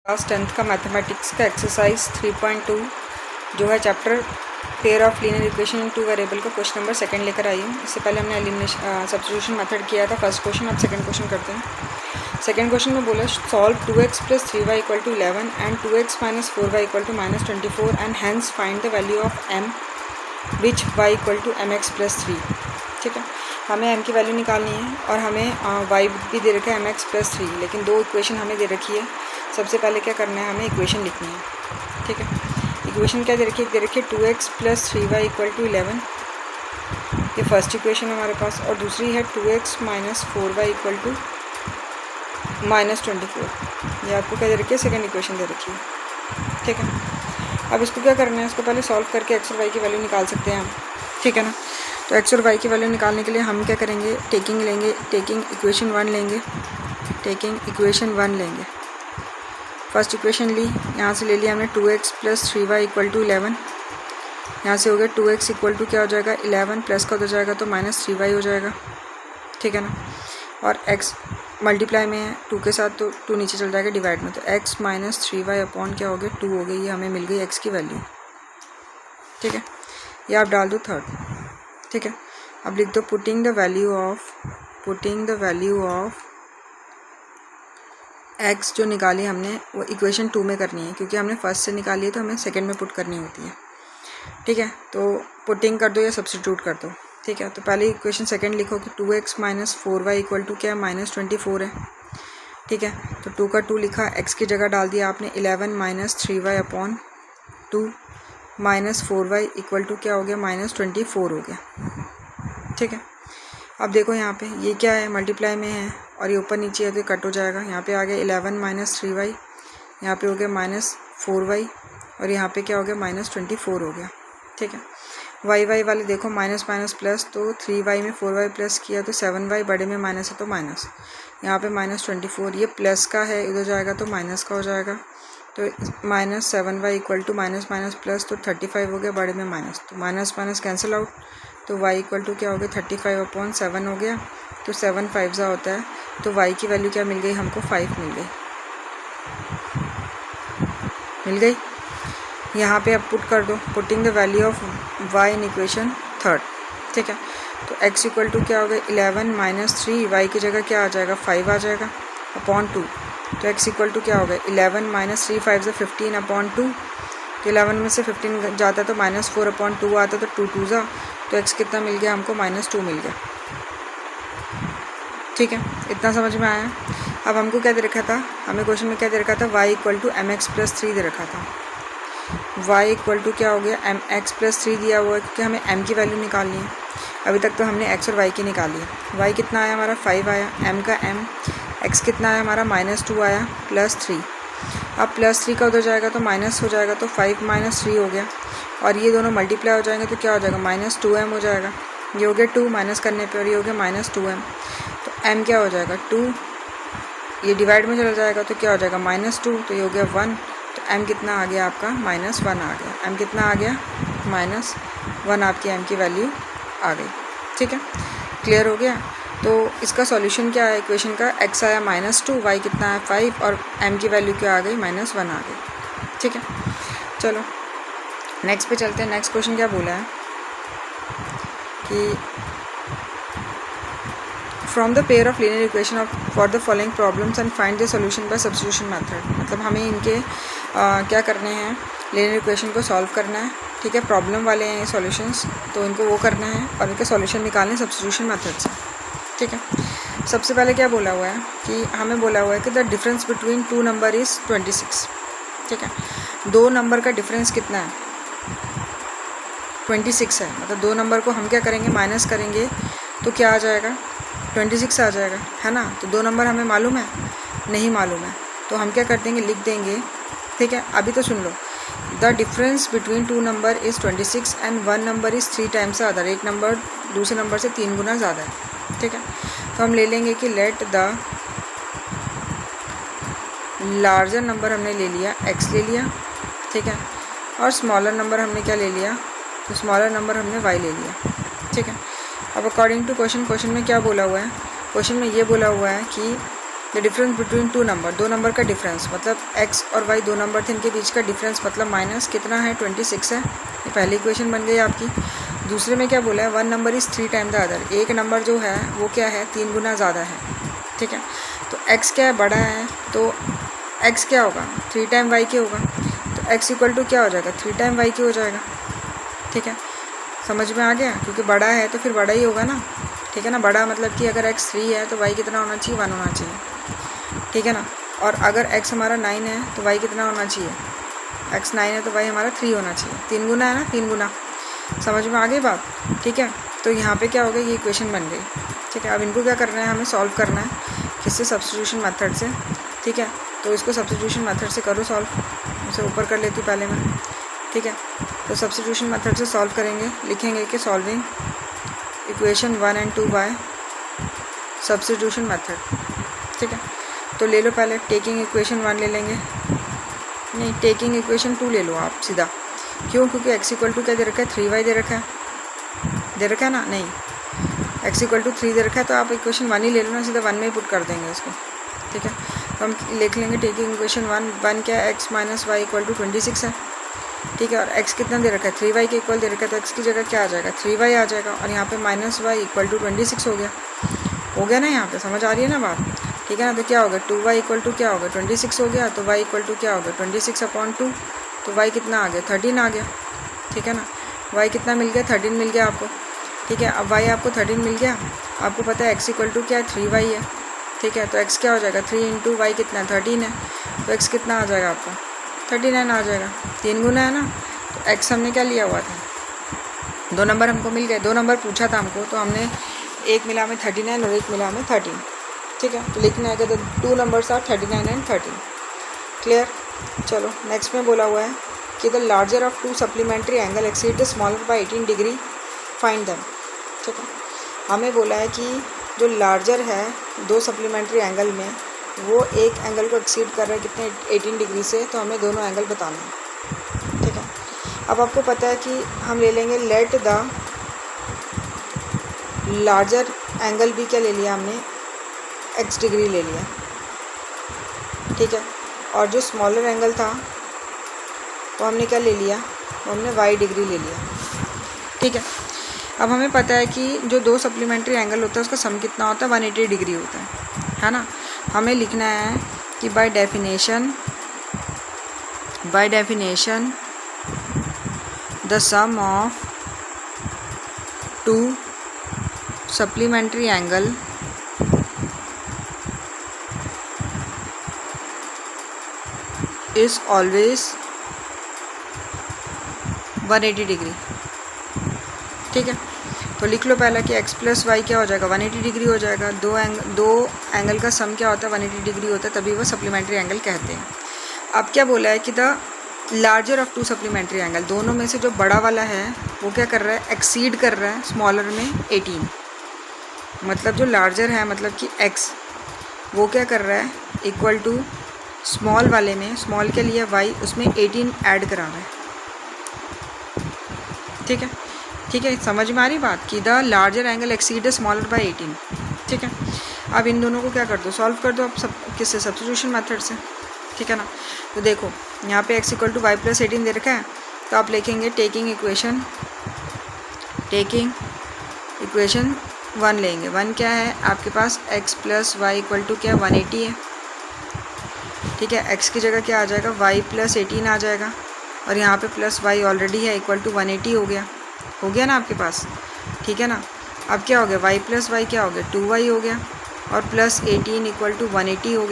Class 10th का mathematics का exercise 3.2 जो है chapter pair of linear equation in two variable का क्वेश्चन नंबर सेकंड लेकर आई हूँ। इससे पहले हमने एलिमिनेशन सब्स्टिट्यूशन मेथड किया था फर्स्ट क्वेश्चन। अब सेकंड क्वेश्चन करते हैं। सेकंड क्वेश्चन में बोला solve 2x + 3y = 11 and 2x - 4y = -24 and hence find the value of m which y = mx + 3। ठीक है, हमें m की वैल्यू निकालनी है और हमें y भी दे रखा है mx + 3, लेकिन दो इक्वेशन हमें दे रखी है। सबसे पहले क्या करना है, हमें इक्वेशन लिखनी है। ठीक है, इक्वेशन क्या दे रखी है, 2x + 3y = 11, ये फर्स्ट इक्वेशन है हमारे पास, और दूसरी है 2x - 4y = -24, ये आपको क्या दे रखी है, सेकेंड इक्वेशन दे रखी है। ठीक है, अब इसको क्या करना है, इसको पहले सॉल्व करके x और y की वैल्यू निकाल सकते हैं हम। ठीक है ना, तो x और y की वैल्यू निकालने के लिए हम क्या करेंगे, टेकिंग इक्वेशन 1 लेंगे। फर्स्ट इक्वेशन ली, यहाँ से ले लिया हमने 2x + 3y = 11, यहाँ से हो गया 2x = क्या हो जाएगा 11, प्लस का हो जाएगा तो -3y हो जाएगा। ठीक है ना, और x मल्टीप्लाई में है 2 के साथ, तो 2 नीचे चल जाएगा डिवाइड में, तो x - 3y अपॉन क्या हो गया 2 हो गई, ये हमें मिल गई x की वैल्यू। ठीक है, ये आप डाल दो थर्ड। ठीक है, अब लिख दो putting the value of x जो निकाली हमने वो इक्वेशन 2 में करनी है, क्योंकि हमने फर्स्ट से निकाली है तो हमें सेकंड में पुट करनी होती है। ठीक है, तो पुटिंग कर दो या सब्स्टिट्यूट कर दो। ठीक है, तो पहले इक्वेशन सेकंड लिखो कि 2x - 4y = क्या है, -24 है। ठीक है, तो 2 का 2 लिखा, x की जगह डाल दिया आपने 11 - 3y अपॉन 2 - 4y = क्या हो गया -24 हो गया। ठीक है, अब देखो यहाँ पे ये क्या है, मल्टीप्लाई में है और ये ऊपर नीचे है तो कट हो जाएगा। यहाँ पे आ गया 11 - 3y, यहाँ पे हो गया -4y, और यहाँ पे क्या हो गया -24 हो गया। ठीक है, y वाले देखो माइनस प्लस, तो 3y में 4y प्लस किया तो 7y, बड़े में माइनस है तो माइनस, यहाँ पे -24, ये प्लस का है, इधर जाएगा तो माइनस का हो जाएगा, तो -7y = माइनस प्लस, तो 35 हो गया, बड़े में माइनस, तो माइनस कैंसिल आउट, तो y = क्या हो गया 35/7 हो गया, तो 7 5 होता है, तो y की वैल्यू क्या मिल गई हमको, 5 मिल गई। यहाँ पे अब पुट कर दो, putting the value of y in equation third. ठीक है, तो x = क्या हो गया 11 - 3, y की जगह क्या आ जाएगा 5 आ जाएगा अपॉन 2, तो x = क्या हो गया 11 - 3 5 15 अपॉन 2, तो 11 में से 15 जाता है तो -4/2 आता है, तो 2 2 जा, तो x कितना मिल गया हमको -2 मिल गया। ठीक है, इतना समझ में आया। अब हमको क्या दे रखा था, हमें क्वेश्चन में क्या दे रखा था, y = mx + 3 दे रखा था। y = क्या हो गया mx + 3 दिया हुआ है, क्योंकि हमें m की वैल्यू निकालनी है। अभी तक तो हमने x और y की निकाली है। y कितना आया हमारा 5 आया, m का m, x कितना आया हमारा -2 आया, +3, अब +3 का उधर जाएगा तो माइनस हो जाएगा, तो 5 - 3 हो गया, और ये दोनों मल्टीप्लाई हो जाएंगे तो क्या हो जाएगा -2m हो जाएगा, ये हो गया 2 माइनस करने पे, और ये हो गया -2m, तो m क्या हो जाएगा 2, ये डिवाइड में चला जाएगा तो क्या हो जाएगा -2, तो ये हो गया 1, तो m कितना आ गया आपका -1 आ गया, m कितना आ गया -1, आपकी m की वैल्यू आ गई। ठीक है, क्लियर हो गया। तो इसका सॉल्यूशन क्या है इक्वेशन का, x आया -2, y कितना है 5, और m की वैल्यू क्या आ गई -1 आ गई। ठीक है, चलो नेक्स्ट पे चलते हैं। नेक्स्ट क्वेश्चन क्या बोला है कि from the pair of linear equation of for the following problems and find the solution bye substitution method, मतलब हमें इनके क्या करने हैं, लीनियर इक्वेशन को सॉल्व करना है। ठीक है, प्रॉब्लम वाले हैं ये सॉल्यूशंस, तो इनको वो करना है और इनके सॉल्यूशन निकालने सब्स्टिट्यूशन मेथड से। ठीक है, सबसे पहले क्या बोला हुआ है कि हमें बोला हुआ है कि the difference between 2 number is 26। ठीक है, 2 नंबर का डिफरेंस कितना है 26 है, मतलब 2 नंबर को हम क्या करेंगे माइनस करेंगे तो क्या आ जाएगा 26 आ जाएगा, है ना। तो 2 नंबर हमें मालूम है, नहीं मालूम है, तो हम क्या कर देंगे लिख देंगे। ठीक है, अभी तो सुन लो, the difference between 2 number is 26 and 1 number is 3 times ज़्यादा, एक नंबर दूसरे नंबर से 3 गुना ज़्यादा है। ठीक है, तो हम ले लेंगे कि लेट द लार्जर नंबर हमने ले लिया x ले लिया। ठीक है, और स्मॉलर नंबर हमने क्या ले लिया, तो स्मॉलर नंबर हमने y ले लिया। ठीक है, अब अकॉर्डिंग टू क्वेश्चन में क्या बोला हुआ है, क्वेश्चन में ये बोला हुआ है कि the difference between two number, दो नंबर का डिफरेंस मतलब x और y दो नंबर थे, इनके बीच का डिफरेंस मतलब माइनस कितना है 26 है। ये पहली इक्वेशन बन गई आपकी। दूसरे में क्या बोला है, one number is 3 time the other, एक नंबर जो है वो क्या है 3 गुना ज़्यादा है। ठीक है, तो x क्या है बड़ा है, तो x क्या होगा 3 टाइम y के होगा, तो x इक्वल टू क्या हो जाएगा 3 टाइम y के हो जाएगा। ठीक है, समझ में आ गया, क्योंकि बड़ा है तो फिर बड़ा ही होगा ना। ठीक है ना, बड़ा मतलब कि अगर x 3 है तो y कितना होना चाहिए 1 होना चाहिए। ठीक है ना, और अगर x हमारा 9 है तो y कितना होना चाहिए, x 9 है तो y हमारा 3 होना चाहिए। 3 गुना है ना, 3 गुना। समझ में आ गई बात। ठीक है, तो यहाँ पे क्या हो गया, ये इक्वेशन बन गई। ठीक है, अब इनको क्या करना है, हमें सॉल्व करना है किससे, सब्स्टिट्यूशन मेथड से। ठीक है, तो इसको सब्स्टिट्यूशन मेथड से करो सॉल्व, उसे ऊपर कर लेती पहले मैं। ठीक है, तो सब्स्टिट्यूशन मेथड से सॉल्व करेंगे, लिखेंगे कि solving equation 1 and 2 by substitution method. ठीक है, तो ले लो पहले टेकिंग इक्वेशन 1 ले लेंगे, नहीं टेकिंग इक्वेशन 2 ले लो आप सीधा। क्यों, क्योंकि x इक्वल टू क्या दे रखा है 3y दे रखा है ना, नहीं x इक्वल टू 3 दे रखा है, तो आप इक्वेशन 1 ही ले लो ना, सीधा 1 में ही पुट कर देंगे इसको। ठीक है, तो हम लिख लेंगे टेकिंग इक्वेशन 1 क्या है, x minus y equal to 26 है। ठीक है, और x कितना दे रखा है 3y के इक्वल दे रखा है, तो x की जगह क्या आ जाएगा 3y आ जाएगा, और यहाँ पे माइनस वाई इक्वल टू 26 हो गया ना, यहाँ पे समझ आ रही है ना बात। ठीक है ना, तो क्या होगा 2y इक्वल टू क्या होगा 26 हो गया, तो y इक्वल टू क्या होगा 26/2, तो y कितना आ गया 13 आ गया। ठीक है ना, y कितना मिल गया 13 मिल गया आपको। ठीक है, अब y आपको 13 मिल गया, आपको पता है x इक्वल टू क्या है 3y है। ठीक है, तो x क्या हो जाएगा 3 इंटू वाई कितना है 13 है, तो x कितना आ जाएगा आपका 39 आ जाएगा, 3 गुना है ना। तो x हमने क्या लिया हुआ था, 2 नंबर हमको मिल गए, 2 नंबर पूछा था हमको, तो हमने एक मिला हमें 39 और एक मिला हमें 13। ठीक है, तो लिखना है कि 2 नंबर्स आर 39 एंड 13। क्लियर। चलो नेक्स्ट में बोला हुआ है कि the larger of 2 supplementary angle exceed the smaller by 18 degree, find them. ठीक है, हमें बोला है कि जो लार्जर है 2 सप्लीमेंट्री एंगल में, वो एक एंगल को एक्सीड कर रहा है कितने 18 डिग्री से, तो हमें दोनों एंगल बताना है। ठीक है, अब आपको पता है कि हम ले लेंगे लेट द लार्जर एंगल भी क्या ले लिया हमने x डिग्री ले लिया। ठीक है, और जो स्मॉलर एंगल था वो हमने क्या ले लिया, वो हमने y डिग्री ले लिया। ठीक है, अब हमें पता है कि जो 2 सप्लीमेंट्री एंगल होता है उसका सम कितना होता है 180 डिग्री होता है ना। हमें लिखना है कि by definition the sum of 2 supplementary angle is always 180 degree. ठीक है, तो लिख लो पहला कि x प्लस वाई क्या हो जाएगा 180 डिग्री हो जाएगा। दो एंगल का सम क्या होता है 180 डिग्री होता है, तभी वो सप्लीमेंट्री एंगल कहते हैं। अब क्या बोला है कि the larger of 2 supplementary angle, दोनों में से जो बड़ा वाला है वो क्या कर रहा है एक्सीड कर रहा है स्मॉलर में 18, मतलब जो लार्जर है मतलब कि x वो क्या कर रहा है इक्वल टू स्मॉल वाले में, स्मॉल के लिए y उसमें 18 ऐड करा रहा है। ठीक है, ठीक है, समझ में आ रही बात कि the larger angle exceed the smaller by 18। ठीक है, अब इन दोनों को क्या कर दो सॉल्व कर दो आप सब किससे, सब्स्टिट्यूशन मेथड से। ठीक है ना, तो देखो यहाँ पे x equal to y plus 18 दे रखा है, तो आप लिखेंगे टेकिंग इक्वेशन 1 लेंगे। 1 क्या है आपके पास x plus y equal to क्या 180 है। ठीक है, x की जगह क्या आ जाएगा y प्लस 18 आ जाएगा, और यहाँ पे प्लस y ऑलरेडी है इक्वल टू 180 हो गया ना आपके पास। ठीक है ना, अब क्या हो गया y प्लस वाई क्या हो गया 2y हो गया, और प्लस 18 इक्वल टू 180 हो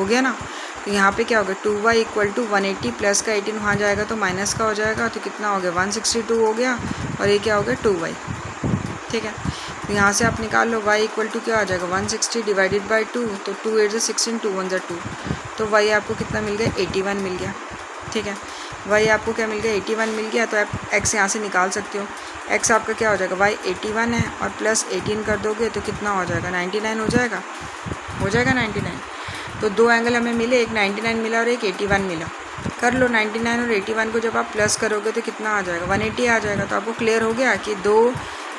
गया ना। तो यहाँ पे क्या हो गया 2y इक्वल टू 180 प्लस का 18 वहाँ जाएगा तो माइनस का हो जाएगा, तो कितना हो गया 162 हो गया, और ये क्या हो गया 2y। ठीक है, तो यहाँ से आप निकाल लो y इक्वल टू क्या आ जाएगा 160 डिवाइडेड बाई 2, तो 2 8 16 2 1 2, तो y आपको कितना मिल गया 81 मिल गया। ठीक है, y आपको क्या मिल गया 81 मिल गया, तो आप x यहाँ से निकाल सकते हो। x आपका क्या हो जाएगा y 81 है, और प्लस 18 कर दोगे तो कितना हो जाएगा 99 हो जाएगा 99। तो 2 एंगल हमें मिले, एक 99 मिला और एक 81 मिला। कर लो 99 और 81 को जब आप प्लस करोगे तो कितना आ जाएगा 180 आ जाएगा। तो आपको क्लियर हो गया कि 2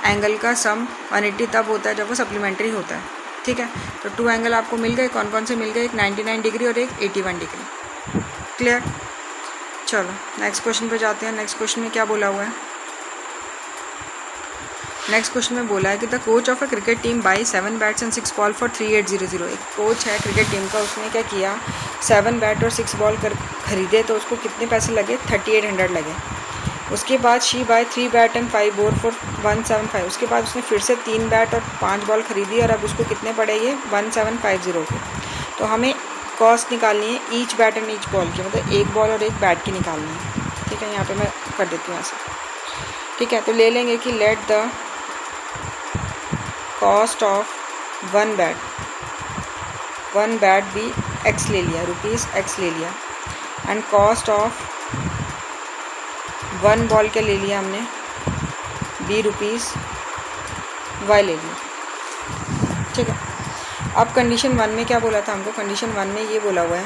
एंगल का सम 180 तब होता है जब वो सप्लीमेंट्री होता है। ठीक है, तो 2 एंगल आपको मिल गए। कौन कौन से मिल गए? एक 99 डिग्री और एक 81 डिग्री। क्लियर? चलो नेक्स्ट क्वेश्चन पे जाते हैं। नेक्स्ट क्वेश्चन में क्या बोला हुआ है? नेक्स्ट क्वेश्चन में बोला है कि the coach of a cricket team by 7 bats and 6 ball for 3800। एक कोच है क्रिकेट टीम का, उसने क्या किया, 7 बैट और 6 बॉल खरीदे, तो उसको कितने पैसे लगे? 3800 लगे। उसके बाद she buy 3 bat and 5 ball for 175। उसके बाद उसने फिर से 3 बैट और 5 बॉल खरीदी और अब उसको कितने पड़े? ये 1750 के। तो हमें कॉस्ट निकालनी है each bat and each ball की, मतलब एक बॉल और एक बैट की निकालनी है। ठीक है, यहाँ पे मैं कर देती हूँ ऐसे। ठीक है, तो ले लेंगे कि let the cost of one bat भी एक्स ले लिया, रुपीज़ एक्स ले लिया, and cost of one ball क्या ले लिया हमने? बी रुपीज़ वाई ले लिया। ठीक है, अब कंडीशन 1 में क्या बोला था हमको? कंडीशन 1 में ये बोला हुआ है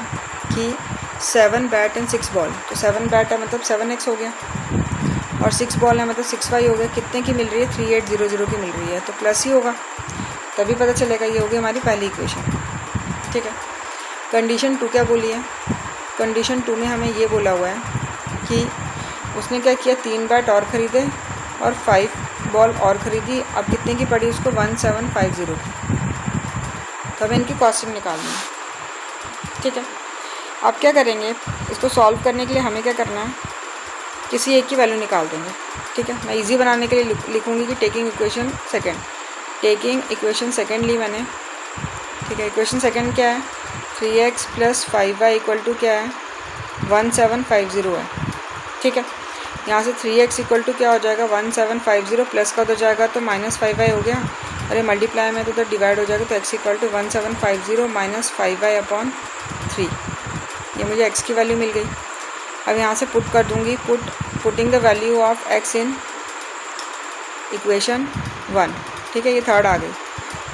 कि 7 बैट एंड 6 बॉल, तो 7 बैट है मतलब 7x हो गया, और 6 बॉल है मतलब 6y हो गया। कितने की मिल रही है? 3800 की मिल रही है, तो प्लस ही होगा, तभी पता चलेगा। ये होगी हमारी पहली इक्वेशन। ठीक है, कंडीशन 2 क्या बोली है? कंडीशन 2 में हमें ये बोला हुआ है कि उसने क्या किया, 3 बैट और ख़रीदे और 5 बॉल और ख़रीदी। अब कितने की पड़ी उसको? 1750 की। तो हमें इनकी कॉस्टिंग निकालनी है। ठीक है, अब क्या करेंगे, इसको सॉल्व करने के लिए हमें क्या करना है, किसी एक की वैल्यू निकाल देंगे। ठीक है, मैं इजी बनाने के लिए लिखूँगी कि taking equation second. Taking equation second ली मैंने। ठीक है, इक्वेशन सेकेंड क्या है? 3x + 5y = क्या है? 1750 है। ठीक है, यहाँ से 3x = क्या हो जाएगा? 1750 प्लस का हो जाएगा तो -5y हो गया, अरे मल्टीप्लाई में तो उधर डिवाइड हो जाएगा, तो x = 1750 - 5y/3। ये मुझे x की वैल्यू मिल गई। अब यहाँ से पुट कर दूँगी, putting the value of x in equation 1। ठीक है, ये थर्ड आ गई।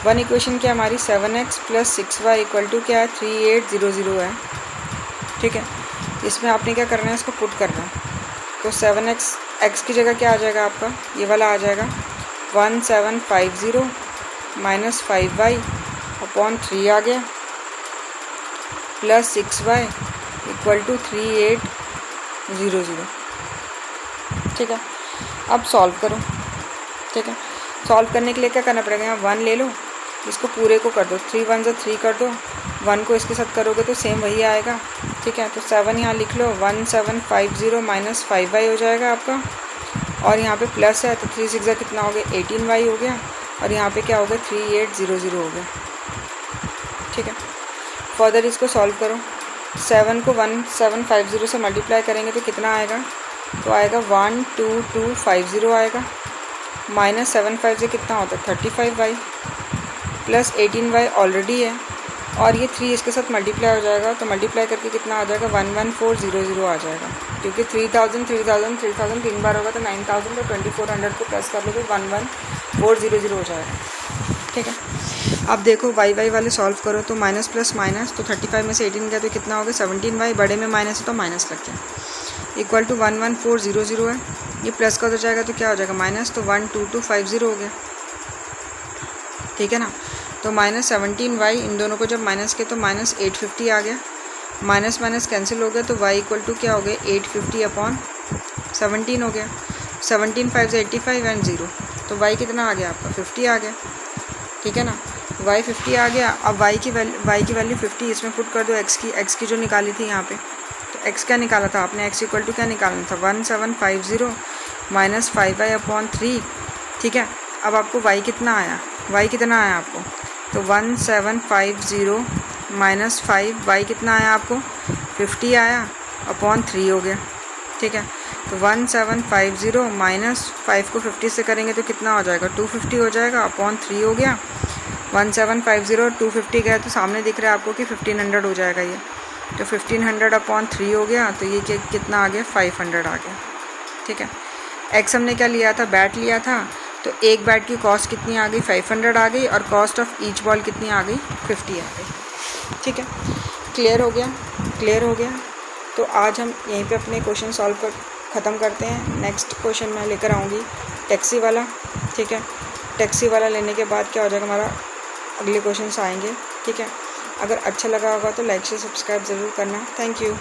1 इक्वेशन क्या हमारी? 7x + 6y = क्या है? 3800 है। ठीक है, इसमें आपने क्या करना है, इसको पुट करना है। तो 7x x की जगह क्या आ जाएगा आपका? ये वाला आ जाएगा 1750 - 5y/3 आ गया, प्लस 6y = 3800। ठीक है, अब सॉल्व करो। ठीक है, सॉल्व करने के लिए क्या करना पड़ेगा? यहाँ 1 ले लो, इसको पूरे को कर दो, 3 1 = 3 कर दो, 1 को इसके साथ करोगे तो सेम वही आएगा। ठीक है, तो 7 यहाँ लिख लो, 1750 - 5y हो जाएगा आपका, और यहाँ पे प्लस है तो 3 6 कितना हो गया? 18y हो गया, और यहाँ पे क्या हो गया? 3800 हो गया। ठीक है, फर्दर इसको सॉल्व करो। 7 को 1750 से मल्टीप्लाई करेंगे तो कितना आएगा? तो आएगा 12250 आएगा, -75 से कितना होता है? 35y, प्लस 18y ऑलरेडी है, और ये 3 इसके साथ मल्टीप्लाई हो जाएगा, तो मल्टीप्लाई करके कितना आ जाएगा? 11400 आ जाएगा, क्योंकि 3000 3000 3000 3 बार होगा तो 9000, तो 2400 को प्लस कर लो तो 11400 हो जाएगा। ठीक है, अब देखो y वाले सॉल्व करो तो माइनस प्लस माइनस, तो 35 में से 18 गया तो कितना हो गया? 17y, बड़े में माइनस है तो माइनस लग गया, इक्वल टू 11400 है। ये प्लस का हो जाएगा तो क्या हो जाएगा? माइनस, तो 12250 हो गया। ठीक है ना, तो -17y, इन दोनों को जब माइनस किया तो -850 आ गया, माइनस माइनस कैंसिल हो गया, तो y = क्या हो गया? 850/17 हो गया। 17 5 से 85 एंड 0, तो y कितना आ गया आपका? 50 आ गया। ठीक है ना, y 50 आ गया। अब y की वैल्यू 50 इसमें पुट कर दो, x की जो निकाली थी यहाँ पे, तो x क्या निकाला था आपने? x = क्या निकालना था? 1750 - 5y/3। ठीक है, अब आपको y कितना आया? y कितना आया आपको? तो 1750 - 5, y कितना आया आपको? 50 आया, /3 हो गया। ठीक है, तो 1750 - 5 को 50 से करेंगे तो कितना हो जाएगा? 250 हो जाएगा, /3 हो गया। 1750 और 250 गया तो सामने दिख रहा है आपको कि 1500 हो जाएगा ये, तो 1500/3 हो गया, तो ये कितना आ गया? 500 आ गया। ठीक है, x हमने क्या लिया था? बैट लिया था, तो एक बैट की कॉस्ट कितनी आ गई? 500 आ गई, और कॉस्ट ऑफ ईच बॉल कितनी आ गई? 50 आ गई। ठीक है, क्लियर हो गया? क्लियर हो गया, तो आज हम यहीं पे अपने क्वेश्चन सॉल्व ख़त्म करते हैं। नेक्स्ट क्वेश्चन मैं लेकर आऊँगी टैक्सी वाला। ठीक है, टैक्सी वाला लेने के बाद क्या हो जाएगा हमारा? अगले क्वेश्चन आएंगे। ठीक है, अगर अच्छा लगा होगा तो लाइक से सब्सक्राइब ज़रूर करना। Thank you.